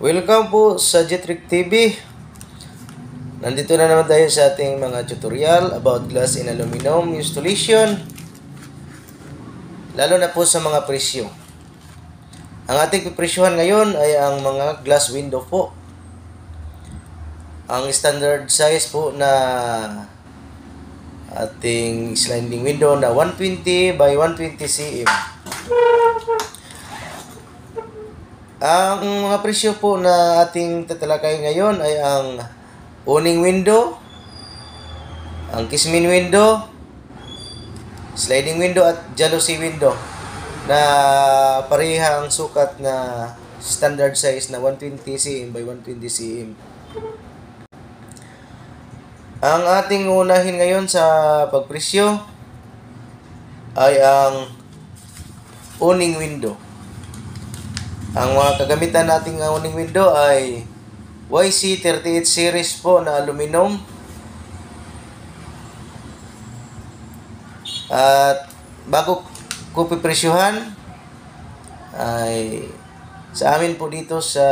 Welcome po sa Jetrick TV. Nandito na naman tayo sa ating mga tutorial about glass and aluminum installation, lalo na po sa mga presyo. Ang ating pipresyohan ngayon ay ang mga glass window po. Ang standard size po na ating sliding window na 120 by 120 cm. Ang mga presyo po na ating tatalakay ngayon ay ang awning window, ang kismin window, sliding window at jalousie window na parehang sukat na standard size na 120 cm by 120 cm. Ang ating unahin ngayon sa pagpresyo ay ang awning window. Ang mga kagamitan nating awning window ay YC38 series po na aluminum. At bago ko pipresyuhan ay sa amin po dito sa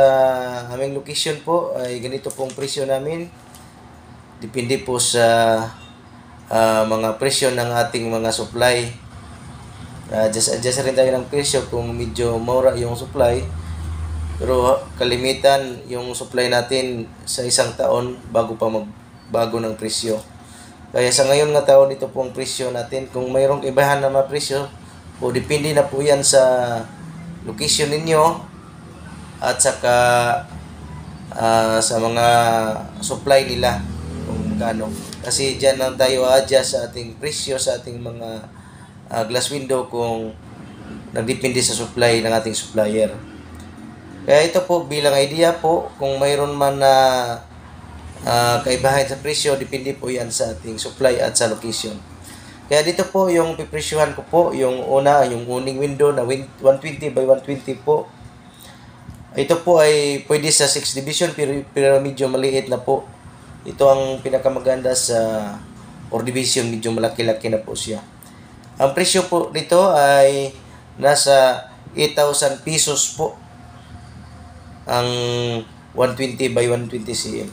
aming location po ay ganito pong presyo namin. Depende po sa mga presyo ng ating mga supply. Adjust rin tayo ng presyo kung medyo mura yung supply. Pero kalimitan yung supply natin sa isang taon bago pa magbago ng presyo. Kaya sa ngayon nga taon, ito po ang presyo natin. Kung mayroong ibahan na mga presyo, o depende na po yan sa location ninyo at saka sa mga supply nila kung magkano. Kasi dyan lang tayo adjust sa ating presyo sa ating mga glass window kung nagdepende sa supply ng ating supplier. Kaya ito po bilang idea po, kung mayroon man na kaibahan sa presyo, depende po yan sa ating supply at sa location. Kaya dito po yung pipresyuhan ko po, yung una, yung awning window na 120 by 120 po. Ito po ay pwede sa 6 division pero medyo maliit na po. Ito ang pinakamaganda sa 4 division, medyo malaki-laki na po siya. Ang presyo po nito ay nasa 8,000 pesos po ang 120 by 120 cm.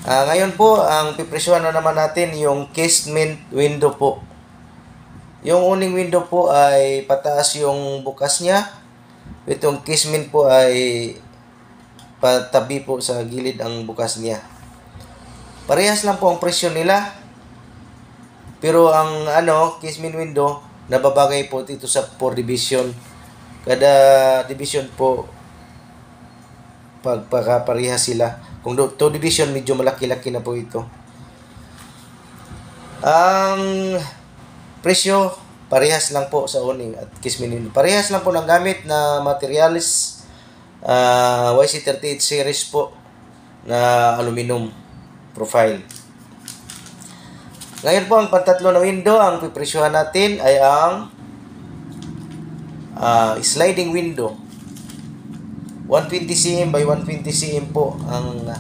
Ngayon po, ang pipresyohan na naman natin yung casement window po. Yung awning window po ay pataas yung bukas niya. Itong casement po ay patabi po sa gilid ang bukas niya. Parehas lang po ang presyo nila. Pero ang casement window, nababagay po dito sa 4 division. Kada division po, pagpakaparehas sila. Kung 2 division, medyo malaki-laki na po ito. Ang presyo, parehas lang po sa awning at casement window. Parehas lang po ng gamit na materials. YC38 series po na aluminum profile. Ngayon po, ang pantatlo na window, ang pipresyohan natin ay ang sliding window. 120 cm by 120 cm po ang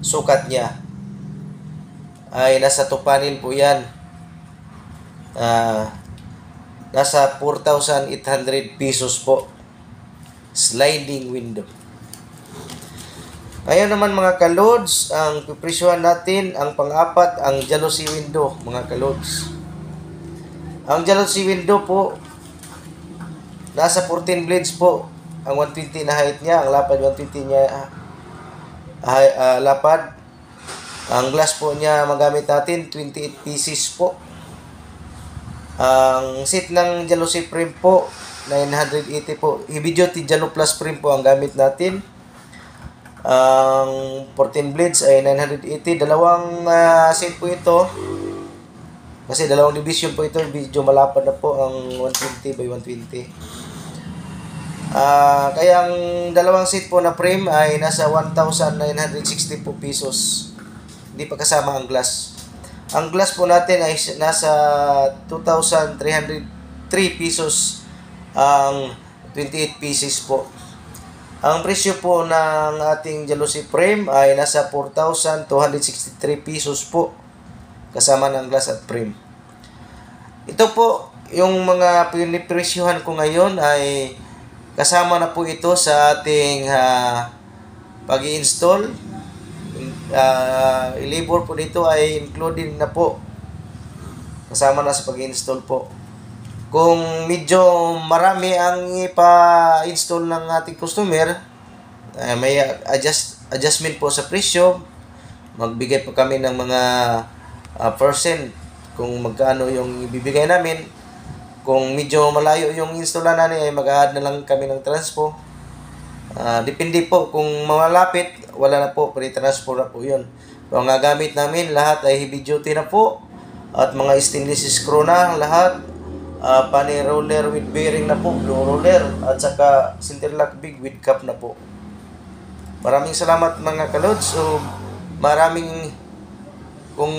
sukat niya. Ay nasa 2 panel po yan. Nasa 4,800 pesos po. Sliding window. Ngayon naman mga kalods, ang pipresyohan natin, ang pang-apat, ang jalousie window, mga kalods. Ang jalousie window po, nasa 14 blades po, ang 120 na height niya, ang lapad 120 niya, lapad. Ang glass po niya magamit natin, 28 pieces po. Ang seat ng jalousie frame po, 980 po. Heavy duty Jalo Plus frame po ang gamit natin. Ang 14 blades ay 980. Dalawang set po ito. Kasi dalawang division po ito. Medyo malapad na po ang 120 by 120. Kaya ang dalawang set po na frame ay nasa 1,960 po pesos. Hindi pa kasama ang glass. Ang glass po natin ay nasa 2,303 pesos ang 28 pieces po. Ang presyo po ng ating jalousie frame ay nasa 4,263 pesos po kasama ng glass at frame. Ito po yung mga pinipresyohan ko ngayon ay kasama na po ito sa ating pag-i-install. Labor po dito ay included na po. Kasama na sa pag-i-install po. Kung medyo marami ang ipa-install ng ating customer, may adjustment po sa presyo. Magbigay po kami ng mga percent kung magkano yung ibibigay namin. Kung medyo malayo yung installan natin ay mag-add na lang kami ng transpo. Depende po kung malapit, wala na po, pre-transpo na po yun. So, ang gagamit namin lahat ay heavy duty na po at mga stainless screw na lahat. Pani roller with bearing na po, blue roller at saka center lock big with cap na po. Maraming salamat mga kalods. So, kung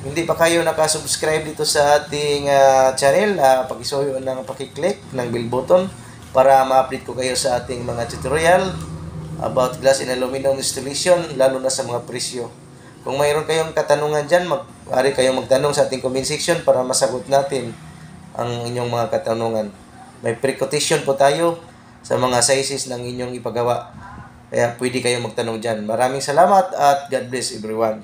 hindi pa kayo nakasubscribe dito sa ating channel, pakisuyo ng pakiclick ng bell button para ma-update ko kayo sa ating mga tutorial about glass and aluminum installation, lalo na sa mga presyo. Kung mayroon kayong katanungan dyan, maaari kayong magtanong sa ating comment section para masagot natin ang inyong mga katanungan. May pre-quotation po tayo sa mga sizes ng inyong ipagawa. Kaya pwede kayong magtanong dyan. Maraming salamat at God bless everyone.